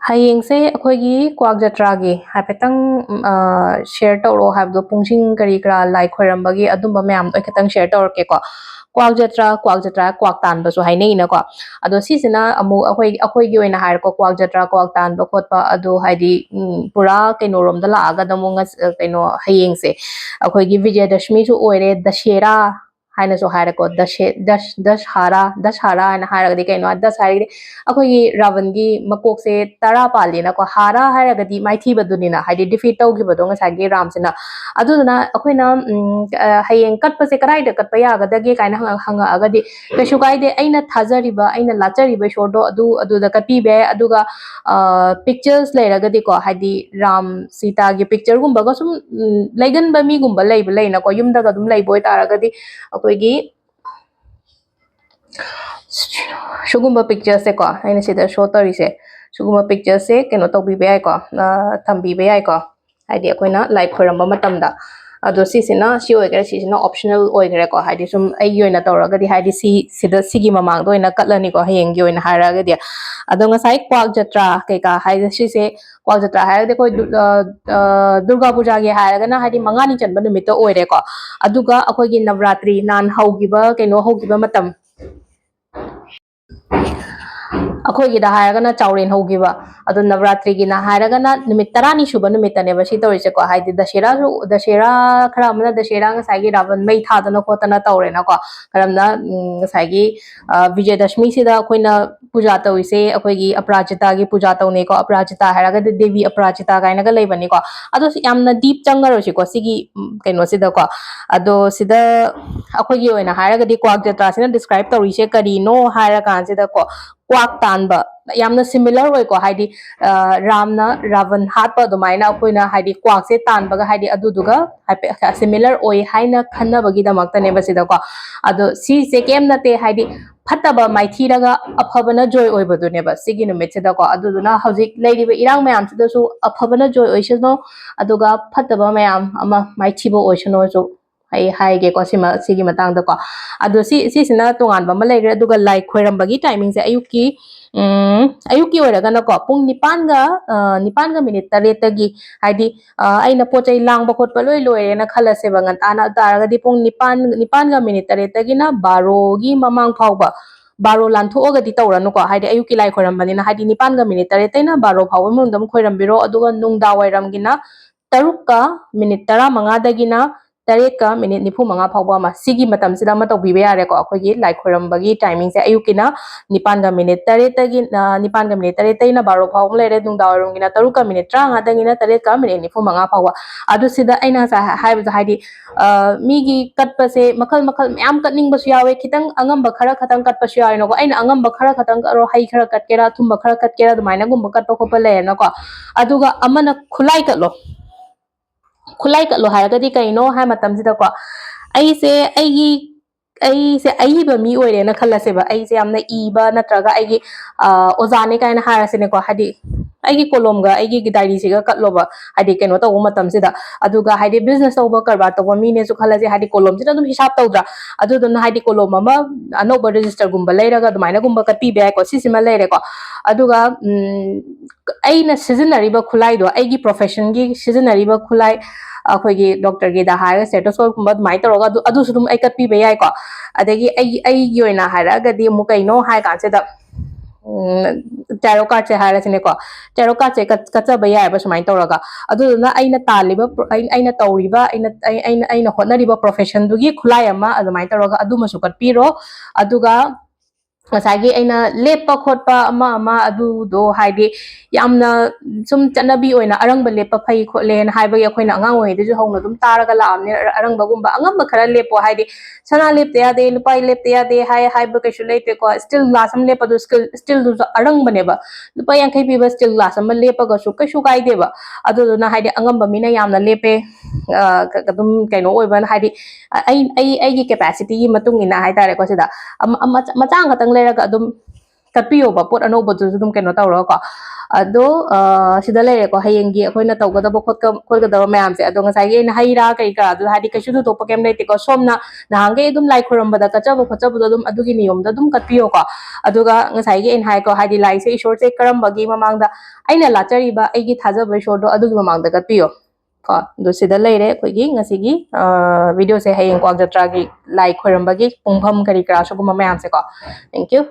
ꯍꯌꯦꯡꯁꯦ ꯑꯩꯈꯣꯏꯒꯤ ꯀ꯭ꯋꯥꯛ ꯖꯇ꯭ꯔꯥꯒꯤ ꯍꯥꯏꯐꯦꯠꯇꯪ ꯁꯦꯌꯔ ꯇꯧꯔꯛꯑꯣ ꯍꯥꯏꯕꯗꯣ ꯄꯨꯡꯁꯤꯡ ꯀꯔꯤ ꯀꯔꯥ ꯂꯥꯏ ꯈꯣꯏꯔꯝꯕꯒꯤ ꯑꯗꯨꯝꯕ ꯃꯌꯥꯝꯗꯣ ꯑꯩ ꯈꯤꯇꯪ ꯁꯦꯌꯔ ꯇꯧꯔꯛꯀꯦꯀꯣ ꯀ꯭ꯋꯥꯛ ꯖꯇ꯭ꯔꯥ ꯀ꯭ꯋꯥꯛ ꯇꯥꯟꯕꯁꯨ ꯍꯥꯏꯅꯩꯅꯀꯣ ꯑꯗꯣ ꯁꯤꯁꯤꯅ ꯑꯃꯨꯛ ꯑꯩꯈꯣꯏꯒꯤ ꯑꯣꯏꯅ ꯍꯥꯏꯔꯦꯀꯣ ꯀ꯭ꯋꯥꯛ ꯖꯇ꯭ꯔꯥ ꯀ꯭ꯋꯥꯛ ꯇꯥꯟꯕ ꯈꯣꯠꯄ ꯑꯗꯣ ꯍꯥꯏꯗꯤ ꯄꯨꯔꯥ ꯀꯩꯅꯣꯔꯣꯝꯗ ꯂꯥꯛꯑꯒꯗ ꯑꯃꯨꯛ ꯀꯩꯅꯣ ꯍꯌꯦꯡꯁꯦ ꯑꯩꯈꯣꯏꯒꯤ ꯕꯤꯖꯌꯗꯁꯃꯤꯁꯨ ꯑꯣꯏꯔꯦ ꯗꯁꯦꯔꯥ ꯍꯥꯏꯅꯁꯨ ꯍꯥꯏꯔꯦꯀꯣ ꯗꯁꯍꯥꯔꯥ ꯍꯥꯏꯅ ꯍꯥꯏꯔꯒꯗꯤ ꯀꯩꯅꯣ ꯗꯁ ꯍꯥꯏꯔꯒꯗꯤ ꯑꯩꯈꯣꯏꯒꯤ ꯔꯥꯕꯟꯒꯤ ꯃꯀꯣꯛꯁꯦ ꯇꯔꯥ ꯄꯥꯜꯂꯤꯅꯀꯣ ꯍꯥꯔꯥ ꯍꯥꯏꯔꯒꯗꯤ ꯃꯥꯏꯊꯤꯕꯗꯨꯅꯤꯅ ꯍꯥꯏꯗꯤ ꯗꯤꯐꯤꯠ ꯇꯧꯈꯤꯕꯗꯣ ꯉꯁꯥꯏꯒꯤ ꯔꯥꯝꯁꯤꯅ ꯑꯗꯨꯗꯨꯅ ꯑꯩꯈꯣꯏꯅ ꯍꯌꯦꯡ ꯀꯠꯄꯁꯦ ꯀꯗꯥꯏꯗ ꯀꯠꯄ ꯌꯥꯒꯗꯒꯦ ꯀꯥꯏꯅ ꯍꯪꯉꯛꯑꯒꯗꯤ ꯀꯩꯁꯨ ꯀꯥꯏꯗꯦ ꯑꯩꯅ ꯊꯥꯖꯔꯤꯕ ꯑꯩꯅ ꯂꯥꯠꯆꯔꯤꯕ ꯏꯁꯣꯔꯗꯣ ꯑꯗꯨꯗ ꯀꯠꯄꯤꯕ ꯌꯥꯏ ꯑꯗꯨꯒ ꯄꯤꯛꯆꯔꯁ ꯂꯩꯔꯒꯗꯤꯀꯣ ꯍꯥꯏꯗꯤ ꯔꯥꯝ ꯁꯤꯇꯥꯒꯤ ꯄꯤꯛꯆꯔꯒꯨꯝꯕꯒ ꯁꯨꯝ ꯂꯩꯒꯟꯕ ꯃꯤꯒꯨꯝꯕ ꯂꯩꯅꯀꯣ ꯌꯨꯝꯗꯒ ꯑꯗꯨꯝ ꯂꯩꯕ ꯑꯣꯏꯇꯥꯔꯒꯗꯤ ꯑꯩꯈꯣꯏꯒꯤ ꯁꯤꯒꯨꯝꯕ ꯄꯤꯛꯆꯔꯁꯦꯀꯣ ꯑꯩꯅ ꯁꯤꯗ ꯁꯣ ꯇꯧꯔꯤꯁꯦ ꯁꯤꯒꯨꯝꯕ ꯄꯤꯛꯆꯔꯁꯦ ꯀꯩꯅꯣ ꯇꯧꯕꯤꯕ ꯌꯥꯏꯀꯣ ꯊꯝꯕꯤꯕ ꯌꯥꯏꯀꯣ ꯍꯥꯏꯗꯤ ꯑꯩꯈꯣꯏꯅ ꯂꯥꯏ ꯈꯣꯏꯔꯝꯕ ꯃꯇꯝꯗ ꯑꯗꯣ ꯁꯤꯁꯤꯅ ꯁꯤ ꯑꯣꯏꯈ꯭ꯔꯦ ꯁꯤꯁꯤꯅ ꯑꯣꯞꯁꯅꯦꯜ ꯑꯣꯏꯈ꯭ꯔꯦꯀꯣ ꯍꯥꯏꯗꯤ ꯁꯨꯝ ꯑꯩꯒꯤ ꯑꯣꯏꯅ ꯇꯧꯔꯒꯗꯤ ꯍꯥꯏꯗꯤ ꯁꯤꯒꯤ ꯃꯃꯥꯡꯗ ꯑꯣꯏꯅ ꯀꯠꯂꯅꯤꯀꯣ ꯍꯌꯦꯡꯒꯤ ꯑꯣꯏꯅ ꯍꯥꯏꯔꯒꯗꯤ ꯑꯗꯣ ꯉꯁꯥꯏ ꯀ꯭ꯋꯥꯛ ꯖꯇ꯭ꯔꯥ ꯀꯩꯀꯥ ꯍꯥꯏꯗꯤ ꯁꯤꯁꯦ ꯀ꯭ꯋꯥꯛ ꯖꯇ꯭ꯔꯥ ꯍꯥꯏꯔꯒꯗꯤ ꯑꯩꯈꯣꯏ ꯗꯨꯔꯒꯥ ꯄꯨꯖꯥꯒꯤ ꯍꯥꯏꯔꯒꯅ ꯍꯥꯏꯗꯤ ꯃꯉꯥꯅꯤ ꯆꯟꯕ ꯅꯨꯃꯤꯠꯇ ꯑꯣꯏꯔꯦꯀꯣ ꯑꯗꯨꯒ ꯑꯩꯈꯣꯏꯒꯤ ꯅꯕꯔꯥꯇ꯭ꯔꯤ ꯅꯍꯥꯟ ꯍꯧꯈꯤꯕ ꯃꯇꯝ ꯑꯩꯈꯣꯏꯒꯤꯗ ꯍꯥꯏꯔꯒꯅ ꯆꯥꯎꯔꯦꯟ ꯍꯧꯈꯤꯕ ꯑꯗꯣ ꯅꯕꯔꯥꯇ꯭ꯔꯤꯒꯤꯅ ꯍꯥꯏꯔꯒꯅ ꯅꯨꯃꯤꯠ 10ꯅꯤ ꯁꯨꯕ ꯅꯨꯃꯤꯠꯇꯅꯦꯕ ꯁꯤ ꯇꯧꯔꯤꯁꯦꯀꯣ ꯍꯥꯏꯗꯤ ꯗꯁꯦꯔꯥ ꯈꯔ ꯑꯃꯅ ꯗꯁꯦꯔꯥ ꯉꯁꯥꯏꯒꯤ ꯔꯥꯕꯟ ꯃꯩ ꯊꯥꯗꯅ ꯈꯣꯠꯇꯅ ꯇꯧꯔꯦꯅꯀꯣ ꯈꯔꯝꯅ ꯉꯁꯥꯏꯒꯤ ꯕꯤꯖꯌꯗꯁꯃꯤꯁꯤꯗ ꯑꯩꯈꯣꯏꯅ ꯄꯨꯖꯥ ꯇꯧꯔꯤꯁꯦ ꯑꯩꯈꯣꯏꯒꯤ ꯑꯄꯔꯥꯖꯤꯇꯥꯒꯤ ꯄꯨꯖꯥ ꯇꯧꯅꯩꯀꯣ ꯑꯄꯔꯥꯖꯤꯇꯥ ꯍꯥꯏꯔꯒꯗꯤ ꯗꯦꯕꯤ ꯑꯄꯔꯥꯖꯤꯇꯥ ꯀꯥꯏꯅꯒ ꯂꯩꯕꯅꯤꯀꯣ ꯑꯗꯣ ꯌꯥꯝꯅ ꯗꯤꯞ ꯆꯪꯉꯔꯣꯏꯁꯤꯀꯣ ꯁꯤꯒꯤ ꯀꯩꯅꯣꯁꯤꯗꯀꯣ ꯑꯗꯣ ꯁꯤꯗ ꯑꯩꯈꯣꯏꯒꯤ ꯑꯣꯏꯅ ꯍꯥꯏꯔꯒꯗꯤ ꯀ꯭ꯋꯥꯛ ꯖꯇ꯭ꯔꯥꯁꯤꯅ ꯗꯤꯁꯀ꯭ꯔꯥꯏꯕ ꯇꯧꯔꯤꯁꯦ ꯀꯔꯤꯅꯣ ꯍꯥꯏꯔ ꯀꯥꯟꯁꯤꯗꯀꯣ ꯀ꯭ꯋꯥꯛ ꯇꯥꯟꯕ ꯌꯥꯝꯅ ꯁꯤꯃꯤꯂꯔ ꯑꯣꯏꯀꯣ ꯍꯥꯏꯗꯤ ꯔꯥꯝꯅ ꯔꯥꯕꯟ ꯍꯥꯠꯄ ꯑꯗꯨꯃꯥꯏꯅ ꯑꯩꯈꯣꯏꯅ ꯍꯥꯏꯗꯤ ꯀ꯭ꯋꯥꯛꯁꯦ ꯇꯥꯟꯕꯒ ꯍꯥꯏꯗꯤ ꯑꯗꯨꯗꯨꯒ ꯍꯥꯏꯐꯦꯠ ꯁꯤꯃꯤꯂꯔ ꯑꯣꯏ ꯍꯥꯏꯅ ꯈꯟꯅꯕꯒꯤꯗꯃꯛꯇꯅꯦꯕ ꯁꯤꯗꯀꯣ ꯑꯗꯣ ꯁꯤꯁꯦ ꯀꯩꯝ ꯅꯠꯇꯦ ꯍꯥꯏꯗꯤ ꯐꯠꯇꯕ ꯃꯥꯏꯊꯤꯔꯒ ꯑꯐꯕꯅ ꯖꯣꯏ ꯑꯣꯏꯕꯗꯨꯅꯦꯕ ꯁꯤꯒꯤ ꯅꯨꯃꯤꯠꯁꯤꯗꯀꯣ ꯑꯗꯨꯗꯨꯅ ꯍꯧꯖꯤꯛ ꯂꯩꯔꯤꯕ ꯏꯔꯥꯡ ꯃꯌꯥꯝꯁꯤꯗꯁꯨ ꯑꯐꯕꯅ ꯖꯣꯏ ꯑꯣꯏꯁꯅꯨ ꯑꯗꯨꯒ ꯐꯠꯇꯕ ꯃꯌꯥꯝ ꯑꯃ ꯃꯥꯏꯊꯤꯕ ꯑꯣꯏꯁꯅꯨꯁꯨ ꯑꯩ ꯍꯥꯏꯒꯦꯀꯣ ꯁꯤꯒꯤ ꯃꯇꯥꯡꯗꯀꯣ ꯑꯗꯣ ꯁꯤꯁꯤꯅ ꯇꯣꯉꯥꯟꯕ ꯑꯃ ꯂꯩꯈ꯭ꯔꯦ ꯑꯗꯨꯒ ꯂꯥꯏ ꯈꯣꯏꯔꯝꯕꯒꯤ ꯇꯥꯏꯃꯤꯡꯁꯦ ꯑꯌꯨꯛꯀꯤ ꯑꯣꯏꯔꯒꯅꯀꯣ ꯄꯨꯡ ꯅꯤꯄꯥꯟꯒ ꯃꯤꯅꯤꯠ 8ꯇꯒꯤ ꯍꯥꯏꯗꯤ ꯑꯩꯅ ꯄꯣꯠ ꯆꯩ ꯂꯥꯡꯕ ꯈꯣꯠꯄ ꯂꯣꯏ ꯂꯣꯏꯔꯦꯅ ꯈꯜꯂꯁꯦꯕ ꯉꯟꯇꯥꯅ ꯑꯗꯨ ꯇꯥꯔꯒꯗꯤ ꯄꯨꯡ ꯅꯤꯄꯥꯟꯒ ꯃꯤꯅꯤꯠ 8ꯇꯒꯤꯅ ꯕꯥꯔꯣꯒꯤ ꯃꯃꯥꯡ ꯐꯥꯎꯕ ꯕꯥꯔꯣ ꯂꯥꯟꯊꯣꯛꯑꯒꯗꯤ ꯇꯧꯔꯅꯨꯀꯣ ꯍꯥꯏꯗꯤ ꯑꯌꯨꯛꯀꯤ ꯂꯥꯏ ꯈꯣꯏꯔꯝꯕꯅꯤना ꯍꯥꯏꯗꯤ 9ꯒ ꯃꯤꯅꯤꯠ 8ꯇꯩꯅ ꯕꯥꯔꯣ ꯐꯥꯎꯕ ꯃꯅꯨꯡꯗ ꯑꯗꯨꯝ ꯈꯣꯏꯔꯝꯕꯤꯔꯣ ꯑꯗꯨꯒ ꯅꯨꯡꯗꯥꯡ ꯋꯥꯏꯔꯝꯒꯤꯅ 6ꯒ ꯃꯤꯅꯤꯠ 15ꯗꯒꯤꯅ 8ꯒ ꯃꯤꯅꯤꯠ 95 ꯐꯥꯎꯕ ꯑꯃ ꯁꯤꯒꯤ ꯃꯇꯝꯁꯤꯗ ꯑꯃ ꯇꯧꯕꯤꯕ ꯌꯥꯔꯦꯀꯣ ꯑꯩꯈꯣꯏꯒꯤ ꯂꯥꯏ ꯈꯣꯏꯔꯝꯕꯒꯤ ꯇꯥꯏꯃꯤꯡꯁꯦ ꯑꯌꯨꯛꯀꯤꯅ 9ꯒ ꯃꯤꯅꯤꯠ 8ꯇꯩꯅ ꯕꯥꯔꯣ ꯐꯥꯎꯕ ꯂꯩꯔꯦ ꯅꯨꯡꯗꯥꯡꯋꯥꯏꯔꯝꯒꯤꯅ 8ꯒ ꯃꯤꯅꯤꯠ 55ꯗꯒꯤꯅ 8ꯒ ꯃꯤꯅꯤꯠ 95 ꯐꯥꯎꯕ ꯑꯗꯨ ꯁꯤꯗ ꯑꯩꯅ ꯉꯁꯥꯏ ꯍꯥꯏꯕꯗꯣ ꯍꯥꯏꯗꯤ ꯃꯤꯒꯤ ꯀꯠꯄꯁꯦ ꯃꯈꯜ ꯃꯈꯜ ꯃꯌꯥꯝ ꯀꯠꯅꯤꯡꯕꯁꯨ ꯌꯥꯎꯋꯦ ꯈꯤꯇꯪ ꯑꯉꯝꯕ ꯈꯔ ꯈꯛꯇꯪ ꯀꯠꯄꯁꯨ ꯌꯥꯎꯋꯦꯅꯀꯣ ꯑꯩꯅ ꯑꯉꯝꯕ ꯈꯔ ꯈꯛꯇꯪ ꯀꯠꯂꯣ ꯍꯩ ꯈꯔ ꯀꯠꯀꯦꯔꯥ ꯑꯊꯨꯝꯕ ꯈꯔ ꯀꯠꯀꯦꯔꯥ ꯑꯗꯨꯃꯥꯏꯅꯒꯨꯝꯕ ꯀꯠꯄ ꯈꯣꯠꯄ ꯂꯩꯔꯦꯅꯀꯣ ꯑꯗꯨꯒ ꯑꯃꯅ ꯈꯨꯠꯂꯥꯏ ꯀꯠꯂꯣ ꯍꯥꯏꯔꯒꯗꯤ ꯀꯩꯅꯣ ꯍꯥꯏ ꯃꯇꯝꯁꯤꯗꯀꯣ ꯑꯩꯁꯦ ꯑꯏꯕ ꯃꯤ ꯑꯣꯏꯔꯦꯅ ꯈꯜꯂꯁꯦꯕ ꯑꯩꯁꯦ ꯌꯥꯝꯅ ꯏꯕ ꯅꯠꯇ꯭ꯔꯒ ꯑꯩꯒꯤ ꯑꯣꯖꯥꯅꯤ ꯀꯥꯏꯅ ꯍꯥꯏꯔꯁꯤꯅꯦꯀꯣ ꯍꯥꯏꯗꯤ ꯑꯩꯒꯤ ꯀꯣꯂꯣꯝꯒ ꯑꯩꯒꯤ ꯗꯥꯏꯔꯤꯁꯤꯒ ꯀꯠꯂꯣꯕ ꯍꯥꯏꯗꯤ ꯀꯩꯅꯣ ꯇꯧꯕ ꯃꯇꯝꯁꯤꯗ ꯑꯗꯨꯒ ꯍꯥꯏꯗꯤ ꯕꯤꯖꯤꯅꯦꯁ ꯇꯧꯕ ꯀꯔꯕꯥꯔ ꯇꯧꯕ ꯃꯤꯅꯦꯁꯨ ꯈꯜꯂꯁꯦ ꯍꯥꯏꯗꯤ ꯀꯣꯂꯣꯝꯁꯤꯅ ꯑꯗꯨꯝ ꯍꯤꯁꯥꯞ ꯇꯧꯗ꯭ꯔꯥ ꯑꯗꯨꯗꯨꯅ ꯍꯥꯏꯗꯤ ꯀꯣꯂꯣꯝ ꯑꯃ ꯑꯅꯧꯕ ꯔꯦꯖꯤꯁꯇꯔꯒꯨꯝꯕ ꯂꯩꯔꯒ ꯑꯗꯨꯃꯥꯏꯅꯒꯨꯝꯕ ꯀꯠꯄꯤꯕ ꯌꯥꯏꯀꯣ ꯁꯤꯁꯤꯃ ꯂꯩꯔꯦꯀோ ꯑꯗꯨꯒ ꯑꯩꯅ ꯁꯤꯖꯤꯟꯅꯔꯤꯕ ꯈꯨꯠꯂꯥꯏꯗꯣ ꯑꯩꯒꯤ ꯄ꯭ꯔꯣꯐꯦꯁꯟꯒꯤ ꯁꯤꯖꯤꯟꯅꯔꯤꯕ ꯈꯨꯠꯂꯥꯏ ꯑꯩꯈꯣꯏꯒꯤ ꯗꯣꯛꯇꯔꯒꯤꯗ ꯍꯥꯏꯔꯒ ꯁꯦꯇꯣꯁꯣꯜꯒꯨꯝꯕ ꯑꯗꯨꯃꯥꯏꯅ ꯇꯧꯔꯒ ꯑꯗꯨꯁꯨ ꯑꯗꯨꯝ ꯑꯩ ꯀꯠꯄꯤꯕ ꯌꯥꯏꯀꯣ ꯑꯗꯒꯤ ꯑꯩꯒꯤ ꯑꯣꯏꯅ ꯍꯥꯏꯔꯛꯑꯒꯗꯤ ꯑꯃꯨꯛ ꯀꯩꯅꯣ ꯍꯥꯏ ꯀꯥꯟꯁꯤꯗ ꯇꯦꯔꯣ ꯀꯥꯔꯠꯁꯦ ꯍꯥꯏꯔꯁꯤꯅꯦꯀꯣ ꯇꯦꯔꯣ ꯀꯥꯔꯠꯁꯦ ꯀꯠꯆꯕ ꯌꯥꯏꯑꯕ ꯁꯨꯃꯥꯏꯅ ꯇꯧꯔꯒ ꯑꯗꯨꯗꯨꯅ ꯑꯩꯅ ꯇꯧꯔꯤꯕ ꯑꯩꯅ ꯍꯣꯠꯅꯔꯤꯕ ꯄ꯭ꯔꯣꯐꯦꯁꯟꯗꯨꯒꯤ ꯈꯨꯠꯂꯥꯏ ꯑꯃ ꯑꯗꯨꯃꯥꯏꯅ ꯇꯧꯔꯒ ꯑꯗꯨꯃꯁꯨ ꯀꯠꯄꯤꯔꯣ ꯑꯗꯨꯒ ꯉꯁꯥꯏꯒꯤ ꯑꯩꯅ ꯂꯦꯞꯄ ꯈꯣꯠꯄ ꯑꯃ ꯑꯗꯨꯗꯣ ꯍꯥꯏꯗꯤ ꯌꯥꯝꯅ ꯁꯨꯝ ꯆꯠꯅꯕꯤ ꯑꯣꯏꯅ ꯑꯔꯪꯕ ꯂꯦꯞꯄ ꯐꯩ ꯈꯣꯠꯂꯦꯅ ꯍꯥꯏꯕꯒꯤ ꯑꯩꯈꯣꯏꯅ ꯑꯉꯥꯡ ꯑꯣꯏꯔꯤꯉꯩꯗꯁꯨ ꯍꯧꯅ ꯑꯗꯨꯝ ꯇꯥꯔꯒ ꯂꯥꯛꯑꯕꯅꯤꯅ ꯑꯔꯪꯕꯒꯨꯝꯕ ꯑꯉꯝꯕ ꯈꯔ ꯂꯦꯞꯄꯣ ꯍꯥꯏꯗꯤ ꯁꯅꯥ ꯂꯦꯞꯇ ꯌꯥꯗꯦ ꯂꯨꯄꯥ ꯂꯦꯞꯇ ꯌꯥꯗꯦ ꯍꯥꯏꯕ ꯀꯩꯁꯨ ꯂꯩꯇꯦꯀꯣ ꯁ꯭ꯇꯤꯜ ꯒ꯭ꯂꯥꯁ ꯑꯃ ꯂꯦꯞꯄꯗꯣ ꯁ꯭ꯇꯤꯜꯗꯨꯁꯨ ꯑꯔꯪꯕꯅꯦꯕ ꯂꯨꯄꯥ 50 ꯄꯤꯕ ꯁ꯭ꯇꯤꯜ ꯒ꯭ꯂꯥꯁ ꯑꯃ ꯂꯦꯞꯄꯒꯁꯨ ꯀꯩꯁꯨ ꯀꯥꯏꯗꯦꯕ ꯑꯗꯨꯗꯨꯅ ꯍꯥꯏꯗꯤ ꯑꯉꯝꯕ ꯃꯤꯅ ꯌꯥꯝꯅ ꯂꯦꯞꯄꯦ ꯑꯗꯨꯝ ꯀꯩꯅꯣ ꯑꯣꯏꯕꯅ ꯍꯥꯏꯗꯤ ꯑꯩꯒꯤ ꯀꯦꯄꯥꯁꯤꯇꯤꯒꯤ ꯃꯇꯨꯡ ꯏꯟꯅ ꯍꯥꯏꯇꯥꯔꯦꯀꯣ ꯁꯤꯗ ꯃꯆꯥ ꯈꯛꯇꯪ ꯂꯩꯔꯒ ꯑꯗꯨꯝ ꯀꯠꯄꯤꯌꯣꯕ ꯄꯣꯠ ꯑꯅꯧꯕꯗꯨꯁꯨ ꯑꯗꯨꯝ ꯀꯩꯅꯣ ꯇꯧꯔꯒꯀꯣ ꯑꯗꯣ ꯁꯤꯗ ꯂꯩꯔꯦꯀꯣ ꯍꯌꯦꯡꯒꯤ ꯑꯩꯈꯣꯏꯅ ꯇꯧꯒꯗꯕ ꯈꯣꯠꯀꯗꯕ ꯃꯌꯥꯝꯁꯦ ꯑꯗꯣ ꯉꯁꯥꯏꯒꯤ ꯑꯩꯅ ꯍꯩ ꯔꯥ ꯀꯩ ꯀꯔꯥ ꯑꯗꯨ ꯍꯥꯏꯗꯤ ꯀꯩꯁꯨ ꯊꯣꯏꯗꯣꯛꯄ ꯀꯩꯝ ꯂꯩꯇꯦꯀꯣ ꯁꯣꯝꯅ ꯅꯍꯥꯟꯈꯩ ꯑꯗꯨꯝ ꯂꯥꯏ ꯈꯣꯏꯔꯝꯕꯗ ꯀꯠꯆꯕ ꯈꯣꯠꯆꯕꯗꯣ ꯑꯗꯨꯝ ꯑꯗꯨꯒꯤ ꯅꯤꯌꯣꯝꯗ ꯑꯗꯨꯝ ꯀꯠꯄꯤꯌꯣꯀꯣ ꯑꯗꯨꯒ ꯉꯁꯥꯏꯒꯤ ꯑꯩꯅ ꯍꯥꯏꯀꯣ ꯍꯥꯏꯗꯤ ꯂꯥꯏꯁꯦ ꯏꯁꯣꯔꯁꯦ ꯀꯔꯝꯕꯒꯤ ꯃꯃꯥꯡꯗ ꯑꯩꯅ ꯂꯥꯠꯆꯔꯤꯕ ꯑꯩꯒꯤ ꯊꯥꯖꯕ ꯏꯁꯣꯔꯗꯣ ꯑꯗꯨꯒꯤ ꯃꯃꯥꯡꯗ ꯀꯠꯄꯤꯌꯣ ꯀꯣ ꯑꯗꯨ ꯁꯤꯗ ꯂꯩꯔꯦ ꯑꯩꯈꯣꯏꯒꯤ ꯉꯁꯤꯒꯤ ꯚꯤꯗꯤꯑꯣꯁꯦ ꯍꯌꯦꯡ ꯀ꯭ꯋꯥꯛ ꯖꯇ꯭ꯔꯥꯒꯤ ꯂꯥꯏ ꯈꯣꯏꯔꯝꯕꯒꯤ ꯄꯨꯡꯐꯝ ꯀꯔꯤ ꯀꯔꯥ ꯁꯤꯒꯨꯝꯕ ꯃꯌꯥꯝꯁꯦ ꯀꯣ ꯊꯦꯡꯛ ꯌꯨ